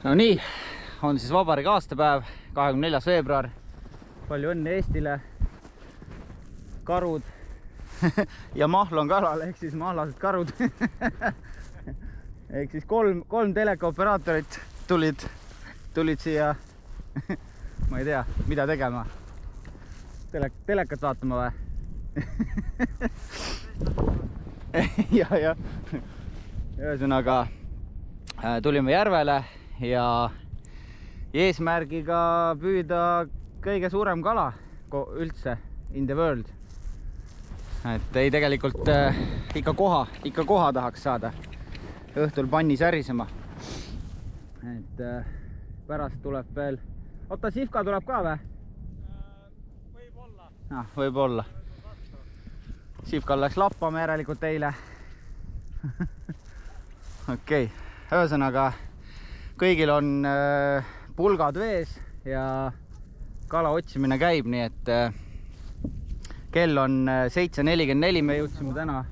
No nii, on siis vabariigi aastapäev, 24. veebruar. Palju õnne Eestile. Karud ja mahl on kalal, ehk siis mahlased karud. Ehk siis kolm telekaoperaatorit tulid siia, ma ei tea, mida tegema. Telekat vaatama või? ja. Ühesõnaga tulime järvele ja eesmärgiga püüda kõige suurem kala üldse in the world. Et ei tegelikult ikka koha tahaks saada õhtul panni särisema. Et pärast tuleb veel, oota, sihvka tuleb ka või? Võib-olla. Sihvkal läks lappama järelikult eile. Okei, ühesõnaga kõigil on pulgad vees ja kala otsimine käib, nii et kell on 7:44, me jõudsime täna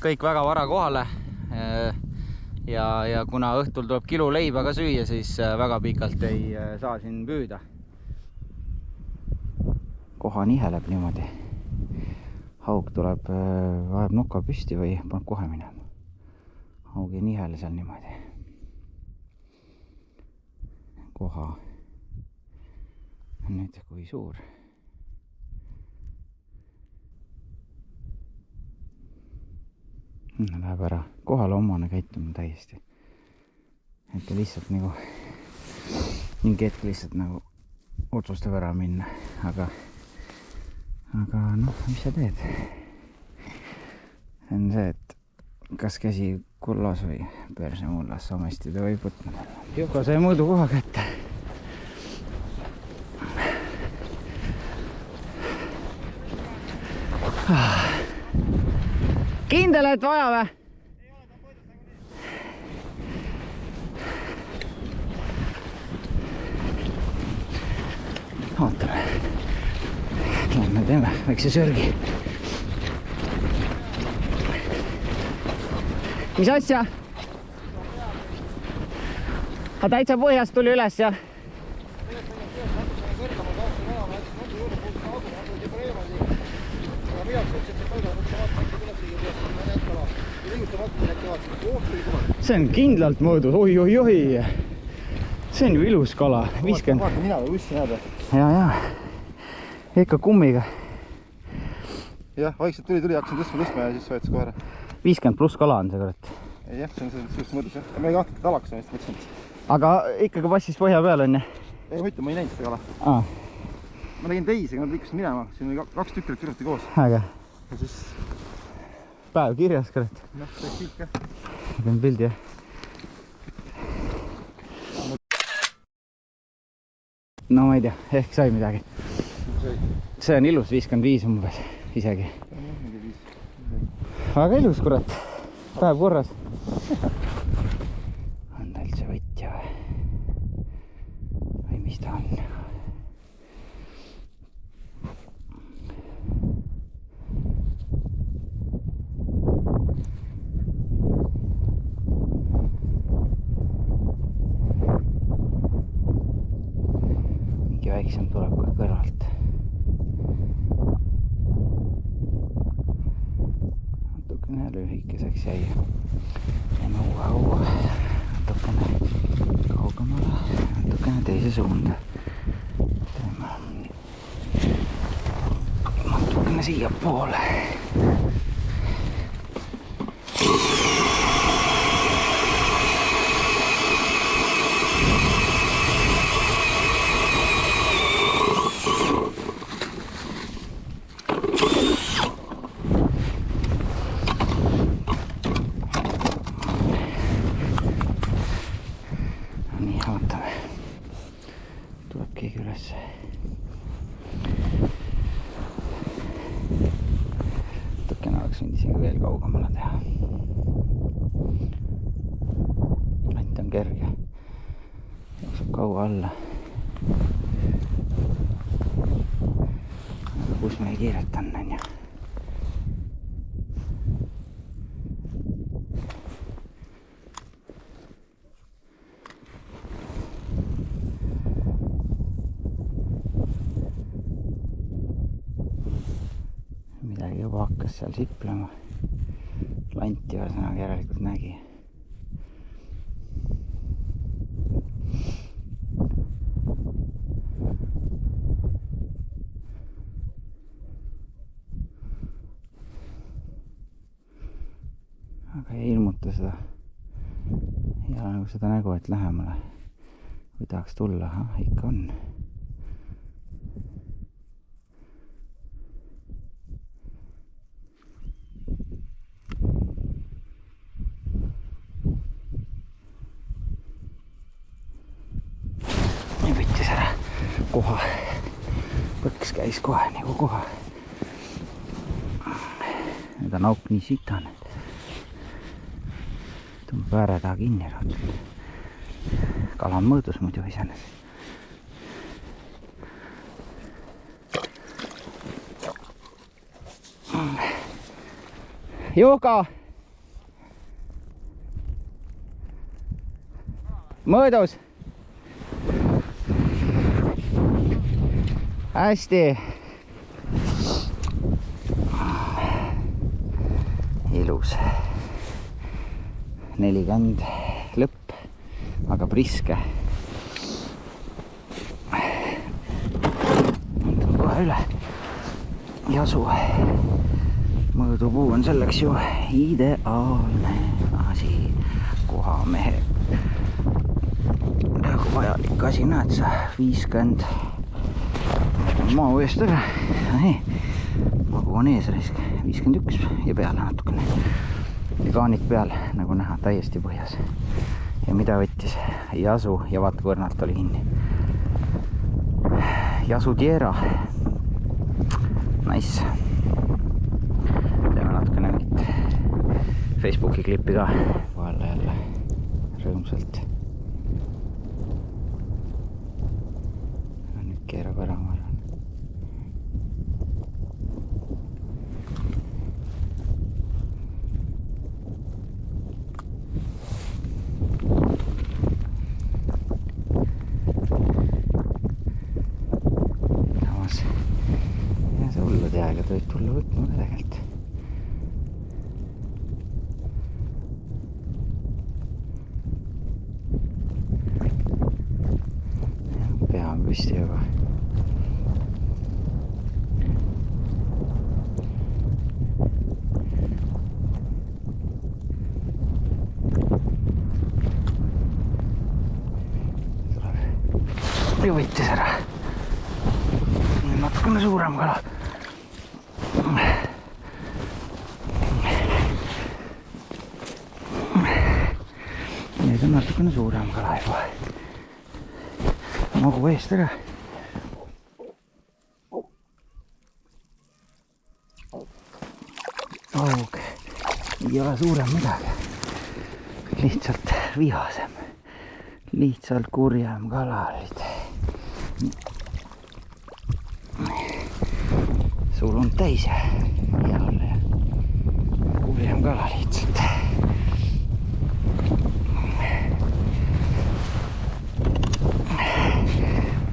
kõik väga vara kohale ja kuna õhtul tuleb kilo leiba ka süüa, siis väga pikalt ei saa siin püüda. Koha niheleb niimoodi. Haug tuleb, vajab nuka püsti või paneb kohe minema. Haug ei nihele seal niimoodi. Koha on nüüd kui suur. Läheb ära. Kohale omane käituma täiesti. Et lihtsalt nagu mingi hetk lihtsalt nagu otsustab ära minna, aga noh, mis sa teed? See on see, et kas käsi kullas või perse mullas omesti ta võib võtma. Juka sai mõõdu koha kätte. Kindel, et vaja või? Ootame. Lähme teeme väikse sörgi. Mis asja? Täitsa põhjast tuli üles ja? See on kindlalt mõõdus, oi. See on ju ilus kala, 50. Vaata mina või ussi näed. Ja. Ikka kummiga. Jah, vaikselt tuli, hakkasin tõstma ja siis võetas kohe ära. 50 pluss kala on see kurat. Jah, see on sellist mõõdus jah. Ma ei kahtleta talaks on mõtlesin. Aga ikkagi passis põhja peal on ju? Ei, võita, ma ei näinud seda kala. Ma nägin teisi, aga nad liikusid minema. Siin oli 2 tükki kirjuti koos. Äge. Ja siis... Päev kirjas kurat. Noh, see pilt ka. Tegin pildi jah. No ma ei tea, ehk sai midagi. See on ilus, 55 umbes isegi. Väga ilus kurat, päev korras. On ta üldse võtja või mis ta on? Mingi väiksem tuleb ka kõrvalt. Natukene lühikeseks jäi. Teeme uue. Natukene kaugemale, natukene teise suunda. Teeme natukene siia poole. Nii, vaatame. Tuleb keegi üles. Natukene oleks võinud isegi veel kaugemale teha. Lant on kerge. Jookseb kaua alla. Aga kus me ei kiiretan, on ju? hakkas seal siplema. Lanti ühesõnaga järelikult nägi. Aga ei ilmuta seda ja nagu seda nägu, et lähemale või tahaks tulla, ikka on. Ja võttis ära koha. Põks käis kohe nagu koha. Nüüd on auk nii sitane. Tõmbab ääre taha kinni raudselt. Kala on mõõdus muidu iseenesest. Juhka! Mõõdus! Hästi! Ilus. 40 lõpp, aga priske. Antan kohe üle. Jasu. Mõõdupuu on selleks ju ideaalne asi. Kohamehe. Nagu vajalik asi, näed sa, 50. Maa eest ära. Magu on ees risk. 51 ja peale natukene. Ja kaanik peal, nagu näha, täiesti põhjas. Ja mida võttis? Jasu ja vaata põrnalt oli kinni. Jasu Tiera. Nice. Teeme natukene mingit Facebooki klippi ka. Vahel jälle rõõmsalt. Nüüd keerab ära, ma arvan. Aega võid tulla võtma ka tegelikult. Pea on püsti juba. Ja võttis ära. Natukene suurem kala. Nüüd on natukene suurem kala juba. Magu eest ära. Aug ei ole suurem midagi. Lihtsalt vihasem. Lihtsalt kurjem kala olid. Sulund täis ja hea olla ja kurjem kala lihtsalt.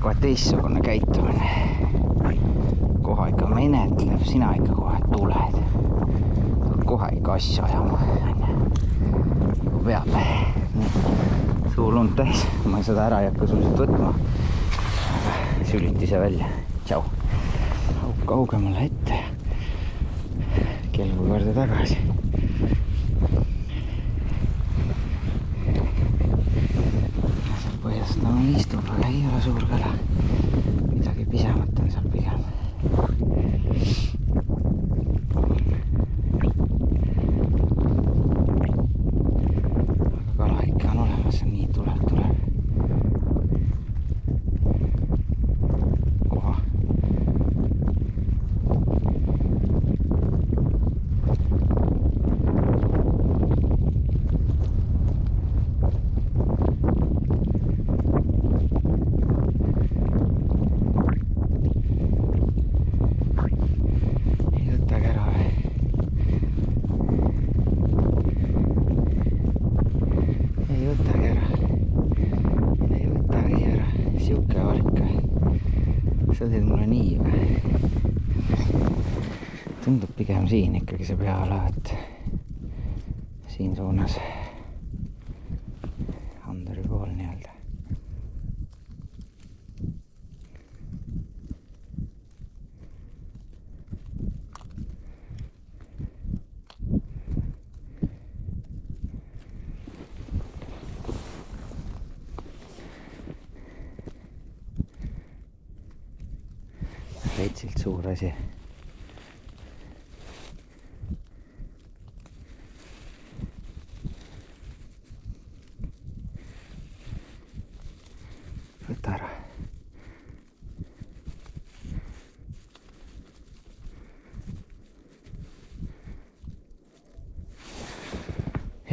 Kohe teissugune käitumine. Kohe ikka menetleb, sina ikka kohe tuled. Kohe ikka asja ajama. Nagu peab. Sulund täis. Ma seda ära ei hakka sulselt võtma. Süliti see välja. Tšau. Kaugemale ette. Kelgu korda tagasi. Seal põhjast on istub, aga ei ole suur kala. Midagi pisemat on seal pigem. Aga kala ikka on olemas, nii tuleb. Koha. Sa teed mulle nii või? tundub pigem siin ikkagi see pea olevat. Siin suunas. Andori pool nii-öelda. Reitsilt suur asi. Võta ära.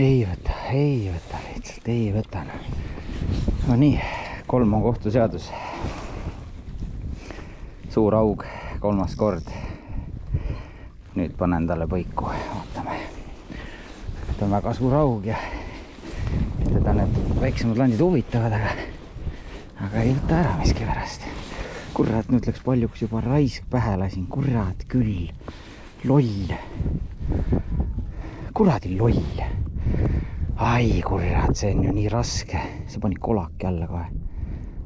Ei võta lihtsalt, ei võta. No nii, 3 on kohtuseadus. Suur aug, 3. kord. Nüüd panen talle põiku, vaatame. Ta on väga suur aug ja teda need väiksemad landid huvitavad, aga ei võta ära miski pärast. Kurat, nüüd läks paljuks juba raisk pähe lasin. Kurat küll. Loll. Kuradi loll. Ai, kurat, see on ju nii raske. See pani kolaki alla kohe.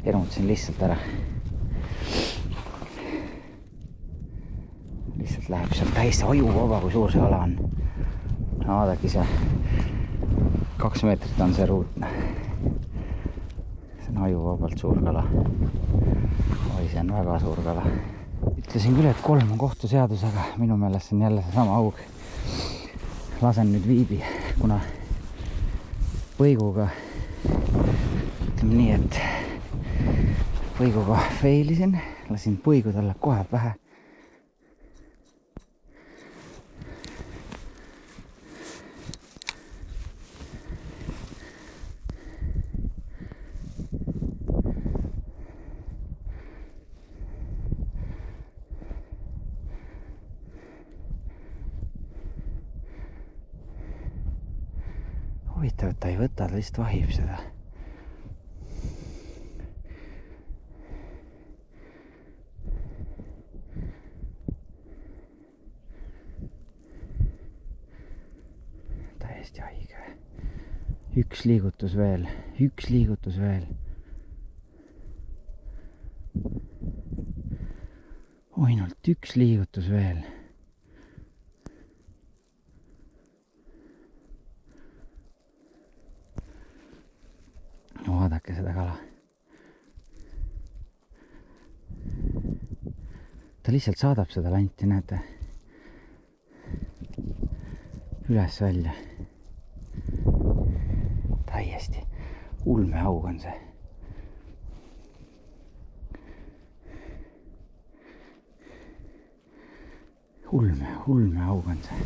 Ermutasin lihtsalt ära. Lihtsalt läheb, see on täiesti ajuvaba, kui suur see ala on. Vaadaki see 2 meetrit on see ruut. See on ajuvabalt suur kala. Oi, see on väga suur kala. Ütlesin küll, et 3 on kohtuseadus, aga minu meelest on jälle see sama aug. Lasen nüüd viibi, kuna põiguga, ütleme nii, et põiguga feilisin, lasin põigu talle kohe pähe. Huvitav, et ta ei võta, ta lihtsalt vahib seda. Täiesti haige. Üks liigutus veel. Ainult üks liigutus veel. Vaadake seda kala. Ta lihtsalt saadab seda lanti, näete. Üles välja. Täiesti ulmehaug on see. Ulmehaug on see.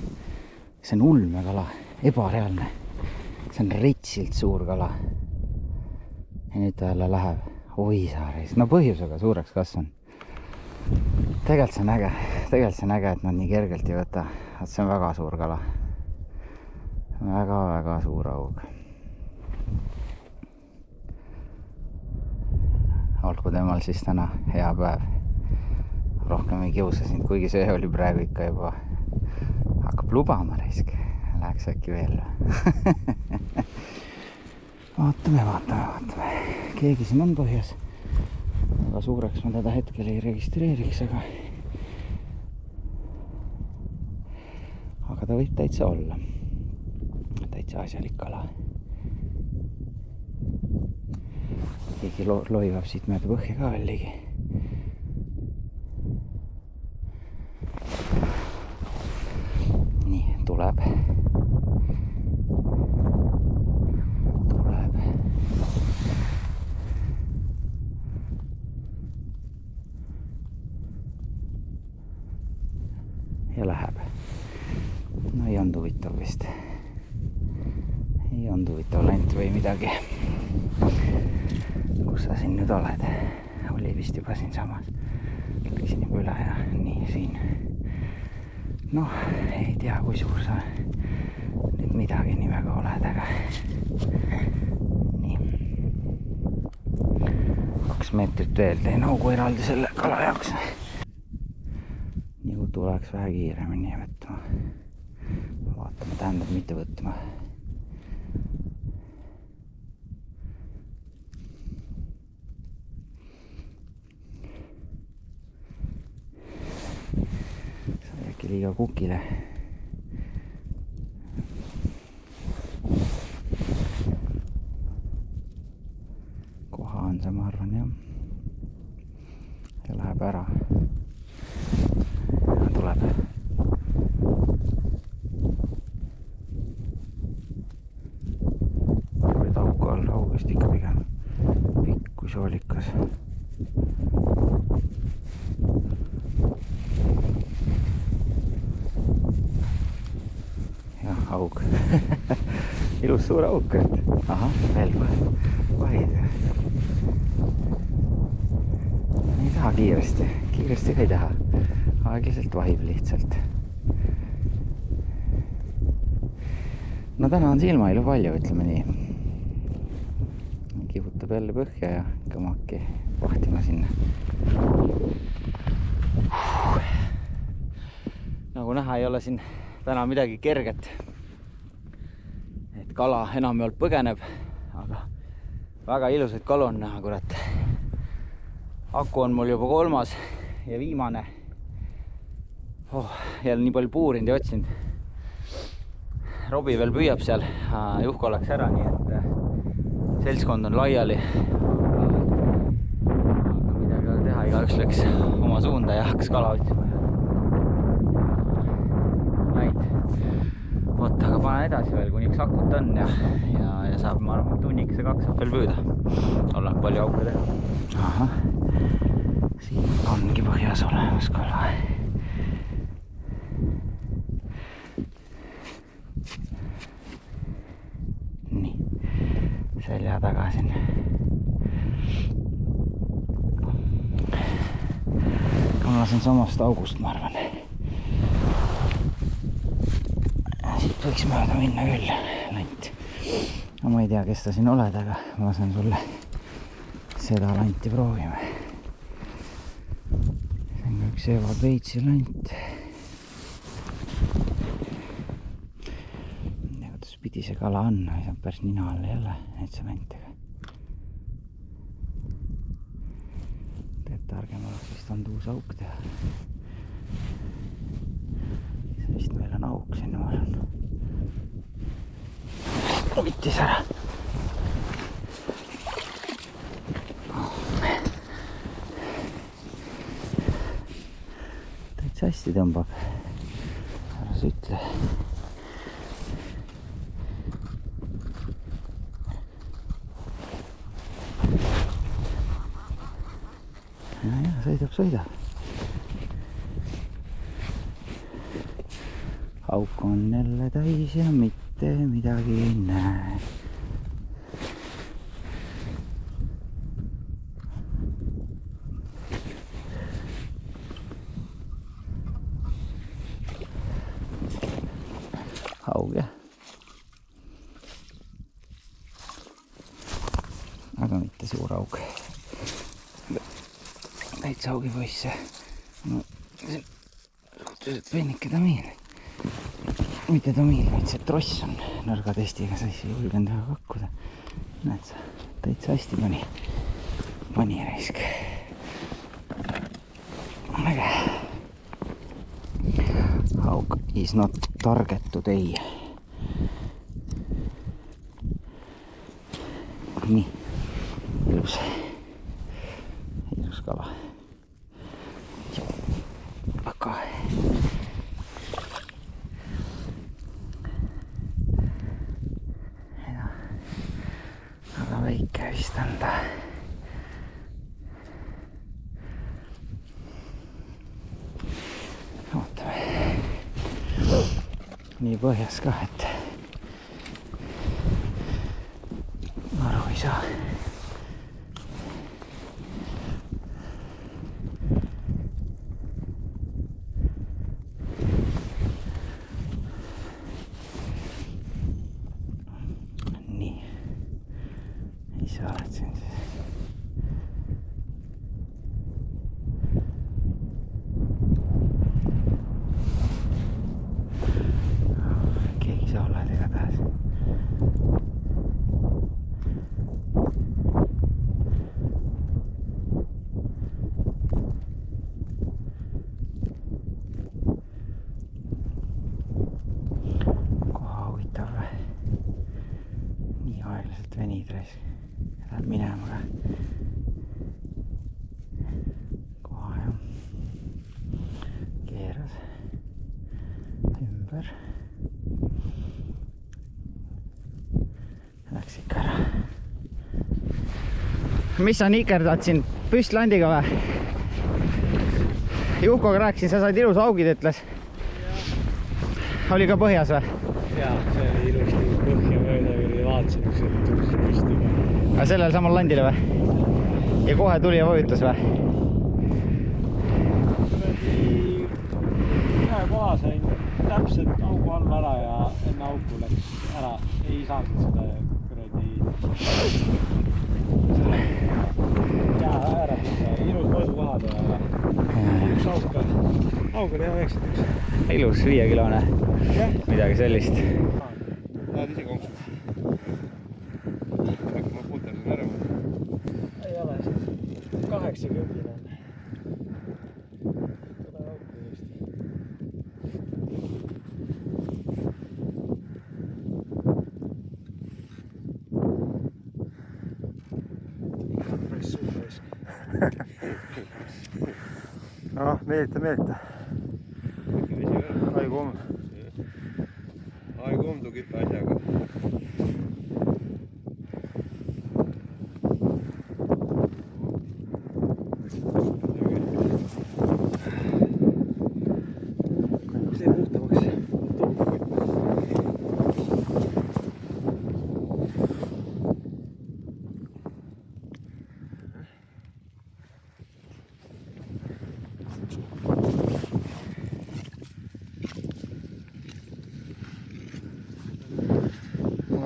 See on ulmekala, ebareaalne. See on reitsilt suur kala. Ja nüüd ta jälle läheb. Oi saaris. No põhjusega suureks kasvan. Tegelikult see on äge, et nad nii kergelt ei võta. See on väga suur kala. Väga suur aug. Olgu temal siis täna hea päev. Rohkem ei kiusa sind, kuigi see oli praegu ikka juba hakkab lubama raisk. Läheks äkki veel. Vaatame. Keegi siin on põhjas. Väga suureks ma teda hetkel ei registreeriks, aga ta võib täitsa olla. Täitsa asjalik kala. Keegi loivab siit mööda põhja ka veel ligi. Nii, tuleb. Ja läheb. No ei olnud huvitav vist. Ei olnud huvitav lant või midagi. Kus sa siin nüüd oled? Oli vist juba siin samas. Läksin juba üle ja nii siin. Noh, ei tea, kui suur sa nüüd midagi nii väga oled, aga nii. 2 meetrit veel teen augu eraldi selle kala jaoks. Nii kui tuleks vähe kiiremini võtma. Vaatame, tähendab mitte võtma. Sai äkki liiga kukile. Koha on see, ma arvan, jah. Ja läheb ära. Ja tuleb. Olid auku all, august ikka pigem pikk kui soolikas. Jah, aug. Ilus suur auk. Aha, veel vahid. Ei taha kiiresti ka ei taha. Aeglaselt vahib lihtsalt. No täna on silmailu palju, ütleme nii. Kihutab jälle põhja ja kõmaki vahtima sinna. Nagu näha, ei ole siin täna midagi kerget. Et kala enamjaolt põgeneb, aga väga ilusaid kalu on näha, kurat. Aku on mul juba 3. ja viimane. Jälle nii palju puurinud ja otsinud. Robi veel püüab seal. Juhko läks ära, nii et seltskond on laiali. Aga midagi ei teha, igaüks läks oma suunda ja hakkas kala otsima. Vot, aga pane edasi veel, kuni üks akut on ja saab, ma arvan, tunnikese 2 saab veel püüda. Olen palju auke teha. Aha. Siin ongi põhjas olemas kala. Nii, selja taga siin. Ma lasen samast august, ma arvan. Siit võiks mööda minna küll, lant. No, ma ei tea, kes ta siin oled, aga ma lasen sulle seda lanti proovime. See on üks Eva Peitsi lant. Ja kuidas pidi see kala on, see on päris nina all jälle näitse lantega. Teed targem oleks vist on uus auk teha. See vist meil on auk sinna, ma arvan. Võttis ära. Täitsa hästi tõmbab. Ära sa ütle. Ja, sõidab. Auk on jälle täis ja mitte midagi ei näe. Haug, jah. Aga mitte suur haug. Täitsa haugi poisse. No, see suhteliselt pennike tamiil. Mitte tamiil, vaid see tross on nõrga testiga, sa ei julgenud väga kakkuda. Näed sa, täitsa hästi pani raisk. Äge. Haug is not target today. Nii, ilus kala. Aga väike vist on ta. Ootame. Nii põhjas ka, et aru ei saa. Sa oled siin siis. minema. Koha jah. Keeras ümber. Läks ikka ära. Mis sa nikerdad siin püstlandiga või? Juhkoga rääkisin, sa said ilus augid, ütles. Oli ka põhjas või? Jaa, see oli ilusti põhja mööda või vaatasin, kus püstiga. Aga sellel samal landile või? Ja kohe tuli ja vajutas või? Ühe koha sain täpselt augu all ära ja enne auku läks ära. Ei saanud seda kuradi ääretada. Ilus mõõdukohad ja üks auk oli jah 91. Ilus 5-kilone. Midagi sellist. Lähed ise konksu? Äkki ma puutersin ära või? Ei ole siis 80 on. Seda auku just. Päris suur raisk. Meelita. Haigumm. Haigumm tugib asjaga. See puhtamaks.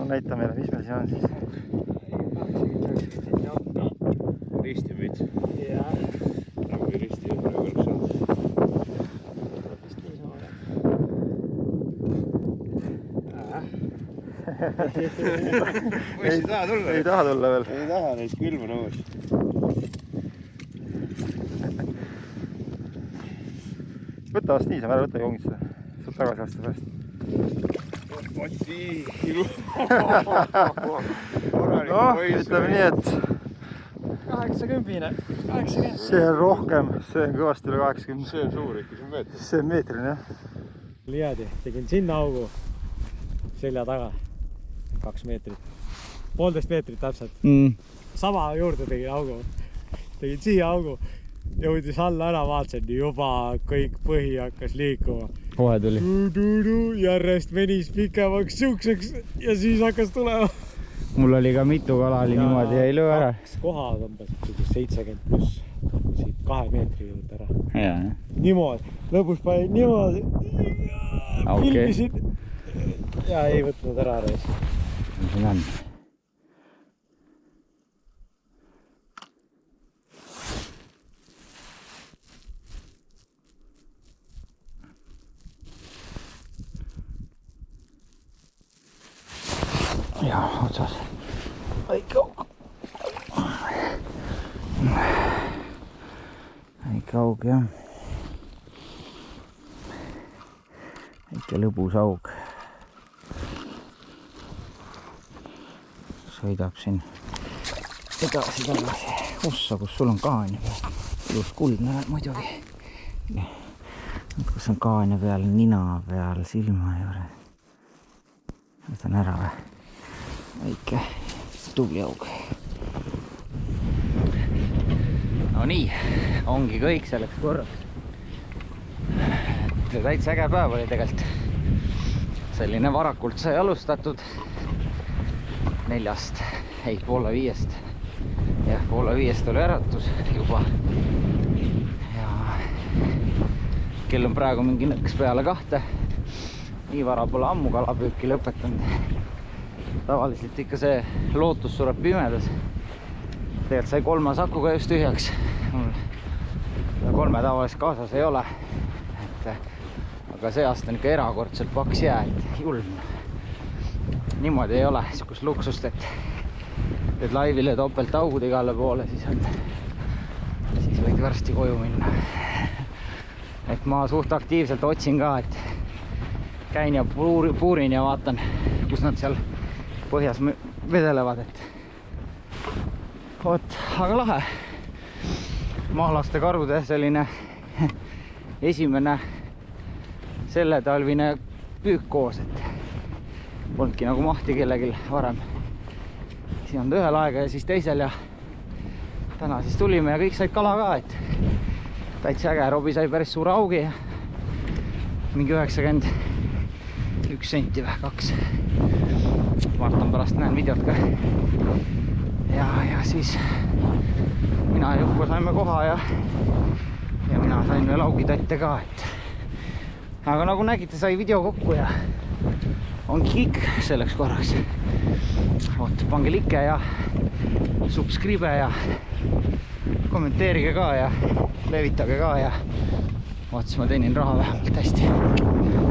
Näita meile, mis meil siin on siis. Risti veits. Jaa. Nagu risti ümber kõrg saanud. Vist niisama jah. Ei taha tulla? Ei taha tulla veel. Ei taha neid külma nõus. Võta vast niisama ära, võta jongisse. Saab tagasi aasta pärast. Oti, Noh, ütleme nii, et 80. see on rohkem, see on kõvasti üle 80. see on suur ikka, see on meetris. See on meetrine jah. Liadi, tegin sinna augu selja taga 2 meetrit, 1,5 meetrit täpselt. Sama juurde tegin augu, tegin siia augu, jõudis alla ära, vaatasin juba kõik põhi hakkas liikuma. Kohe tuli. Järjest venis pikemaks siukseks ja siis hakkas tulema. Mul oli ka mitu kala oli niimoodi ja ei löö ära. Koha tõmbasid 70 pluss siit 2 meetri juurde ära. Jaa. Niimoodi, lõpus panin niimoodi. Filmisin ja ei võtnud ära reis. Siin on. Ja, otsas. Väike auk. Väike auk, jah. Väike lõbus auk. Sõidab siin edasi-tagasi. Ossa, kus sul on kaanja peal. Ilus kuldne muidugi. Kus on kaanja peal, nina peal, silma juures. Võtan ära või? Väike tubli aug. No nii, ongi kõik selleks korraks. Et täitsa äge päev oli tegelikult. Selline varakult sai alustatud 4-st, ei 4:30. Jah, 4:30 oli äratus juba. Ja kell on praegu mingi nõks peale 2. Nii vara pole ammu kalapüüki lõpetanud. Tavaliselt ikka see lootus sureb pimedas. Tegelikult sai 3 sakuga just tühjaks. 3 tavaliselt kaasas ei ole. Aga see aasta on ikka erakordselt paks jää, et julm. Niimoodi ei ole niisugust luksust, et laivile topelt augud igale poole, siis võid varsti koju minna. Et ma suht aktiivselt otsin ka, et käin ja puurin ja vaatan, kus nad seal põhjas vedelevad, et vot, aga lahe. Mahlaste karude selline esimene selletalvine püük koos, et polnudki nagu mahti kellelgi varem. Siin on ühel aega ja siis teisel ja täna siis tulime ja kõik said kala ka, et täitsa äge. Robi sai päris suure augi ja mingi 91 senti või 2. Vaatan pärast, näen videot ka. Ja siis mina ja Jukko saime koha ja mina sain veel augitatte ka, et aga nagu nägite, sai video kokku ja ongi kõik selleks korraks. Oot, pange like ja subscribe ja kommenteerige ka ja levitage ka ja vaat siis ma teenin raha vähemalt hästi.